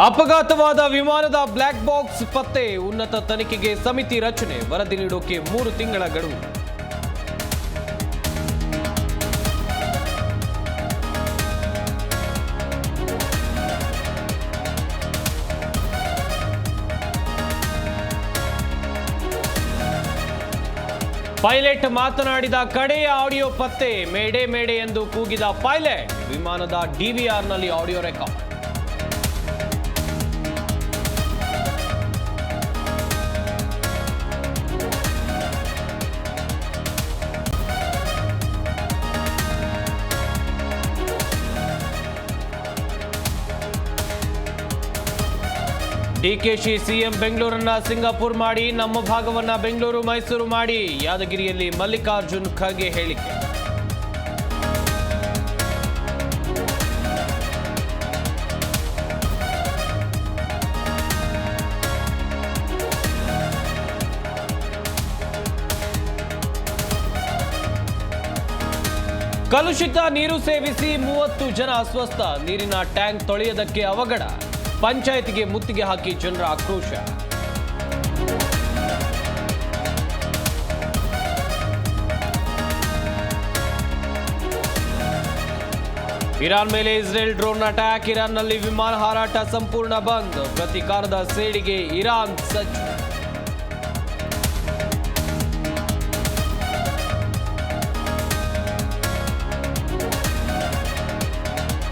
ಅಪಘಾತವಾದ ವಿಮಾನದ black box ಪತ್ತೆ, ಉನ್ನತ ತನಿಖೆಗೆ ಸಮಿತಿ ರಚನೆ, ವರದಿ ನೀಡೋಕೆ 3 ತಿಂಗಳ ಗಡುವು. ಪೈಲಟ್ ಮಾತನಾಡಿದ ಕಡೆಯ ಆಡಿಯೋ ಪತ್ತೆ, ಮೇಡೆ ಮೇಡೆ ಎಂದು ಕೂಗಿದ ಪೈಲಟ್, ವಿಮಾನದ ಡಿವಿಆರ್ನಲ್ಲಿ ಆಡಿಯೋ ರೆಕಾರ್ಡ್. ಡಿಕೆಶಿ ಸಿಎಂ ಬೆಂಗಳೂರನ್ನ ಸಿಂಗಾಪುರ್ ಮಾಡಿ, ನಮ್ಮ ಭಾಗವನ್ನ ಬೆಂಗಳೂರು ಮೈಸೂರು ಮಾಡಿ, ಯಾದಗಿರಿಯಲ್ಲಿ ಮಲ್ಲಿಕಾರ್ಜುನ್ ಖರ್ಗೆ ಹೇಳಿಕೆ. ಕಲುಷಿತ ನೀರು ಸೇವಿಸಿ 30 ಜನ ಅಸ್ವಸ್ಥ, ನೀರಿನ ಟ್ಯಾಂಕ್ ತೊಳೆಯದಕ್ಕೆ ಅವಘಡ, ಪಂಚಾಯತ್ಗೆ ಮುತ್ತಿಗೆ ಹಾಕಿ ಜನರ ಆಕ್ರೋಶ. ಇರಾನ್ ಮೇಲೆ ಇಸ್ರೇಲ್ ಡ್ರೋನ್ ಅಟ್ಯಾಕ್, ಇರಾನ್ನಲ್ಲಿ ವಿಮಾನ ಹಾರಾಟ ಸಂಪೂರ್ಣ ಬಂದ್, ಪ್ರತೀಕಾರದ ಸೇಡಿಗೆ ಇರಾನ್ ಸಜ್ಜು.